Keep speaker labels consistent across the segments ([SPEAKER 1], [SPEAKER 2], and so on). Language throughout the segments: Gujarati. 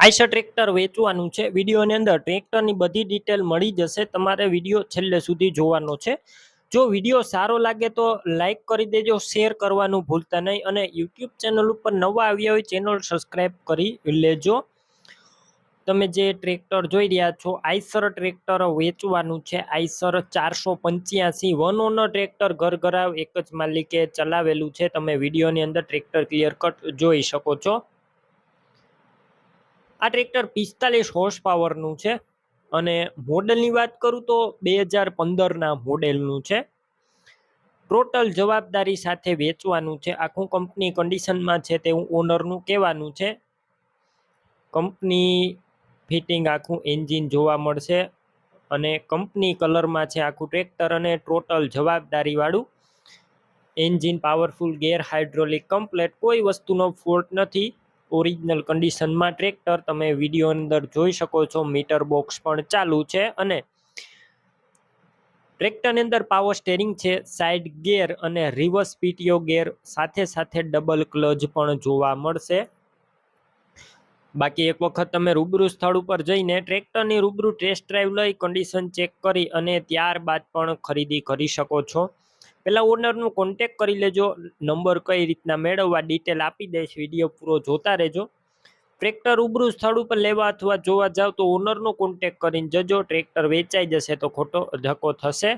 [SPEAKER 1] આઈસર ટ્રેક્ટર વેચવાનું છે. વિડીયોની અંદર ટ્રેક્ટરની બધી ડિટેલ મળી જશે. તમારે વિડીયો છેલ્લે સુધી જોવાનો છે. જો વિડીયો સારો લાગે તો લાઈક કરી દેજો, શેર કરવાનું ભૂલતા નહીં અને યુટ્યુબ ચેનલ ઉપર નવા આવ્યા હોય ચેનલ સબસ્ક્રાઈબ કરી લેજો. તમે જે ટ્રેક્ટર જોઈ રહ્યા છો આઈસર ટ્રેક્ટર વેચવાનું છે. આઈસર 485 વન ઓનર ટ્રેક્ટર ઘરઘરાવ એક જ માલિકે ચલાવેલું છે. તમે વિડીયોની અંદર ટ્રેક્ટર ક્લિયર કટ જોઈ શકો છો. આ ટ્રેક્ટર 45 હોર્સ પાવરનું છે અને મોડલની વાત કરું તો 2015ના મોડેલનું છે. ટોટલ જવાબદારી સાથે વેચવાનું છે. આખું કંપની કન્ડિશનમાં છે તેવું ઓનરનું કહેવાનું છે. કંપની ફિટિંગ આખું એન્જિન જોવા મળશે અને કંપની કલરમાં છે આખું ટ્રેક્ટર અને ટોટલ જવાબદારીવાળું engine, powerful gear, hydraulic complete, કોઈ વસ્તુનો ફોલ્ટ નથી. ઓરિજિનલ કન્ડિશનમાં ટ્રેક્ટર તમે વિડીયો અંદર જોઈ શકો છો. મીટર બોક્સ પણ ચાલુ છે અને ટ્રેક્ટરની અંદર પાવર સ્ટેરિંગ છે, સાઇડ ગેર અને રિવર્સ પીટીઓ ગેર, સાથે સાથે ડબલ ક્લચ પણ જોવા મળશે. બાકી એક વખત તમે રૂબરૂ સ્થળ ઉપર જઈને ટ્રેક્ટરની રૂબરૂ ટેસ્ટ ડ્રાઈવ લઈ કન્ડિશન ચેક કરી અને ત્યારબાદ પણ ખરીદી કરી શકો છો. પહેલાં ઓનરનું કોન્ટેક કરી લેજો. નંબર કઈ રીતના મેળવવા ડિટેલ આપી દઈશ, વિડીયો પૂરો જોતા રહેજો. ટ્રેક્ટર રૂબરૂ સ્થળ ઉપર લેવા અથવા જોવા જાવ તો ઓનરનો કોન્ટેક કરીને જજો. ટ્રેક્ટર વેચાઈ જશે તો ખોટો ધક્કો થશે.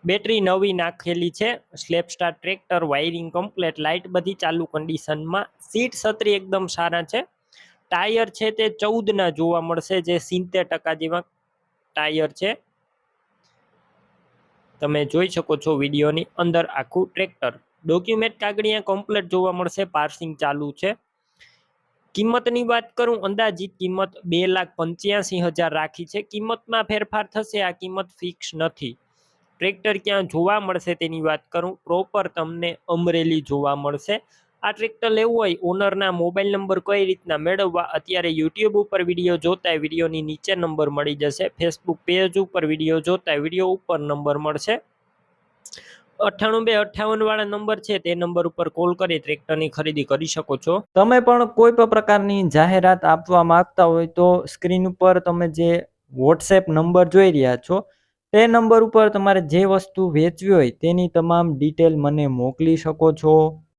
[SPEAKER 1] બેટરી નવી નાખેલી છે. Slap star tractor, wiring complete, light બધી ચાલુ કન્ડિશનમાં. સીટ છત્રી એકદમ સારા છે. ટાયર છે તે 14ના જોવા મળશે, જે 70% જેવા ટાયર છે. તમે જોઈ શકો છો વિડીયોની અંદર આખું ટ્રેક્ટર. ડોક્યુમેન્ટ કાગળિયા કમ્પ્લેટ જોવા મળશે. પાર્સિંગ ચાલુ છે. કિંમતની વાત કરું, અંદાજિત કિંમત 2,85,000 રાખી છે. કિંમતમાં ફેરફાર થશે, આ કિંમત ફિક્સ નથી. ટ્રેક્ટર ક્યાં જોવા મળશે તેની વાત કરું, પ્રોપર તમને અમરેલી જોવા મળશે. આ ટ્રેક્ટર લેવું હોય, ઓનરના મોબાઈલ નંબર કઈ રીતના મેળવવા, અત્યારે યુટ્યુબ ઉપર વિડીયો જોતા વિડીયોની નીચે નંબર મળી જશે. ફેસબુક પેજ ઉપર વિડીયો જોતા વિડીયો ઉપર નંબર મળશે. 98 વાળા નંબર છે તે નંબર ઉપર કોલ કરી ટ્રેક્ટરની ખરીદી કરી શકો છો.
[SPEAKER 2] તમે પણ કોઈ પણ પ્રકારની જાહેરાત આપવા માંગતા હોય તો સ્ક્રીન ઉપર તમે જે વોટ્સએપ નંબર જોઈ રહ્યા છો તે નંબર ઉપર તમારે જે વસ્તુ વેચવી હોય તેની તમામ ડિટેલ મને મોકલી શકો છો.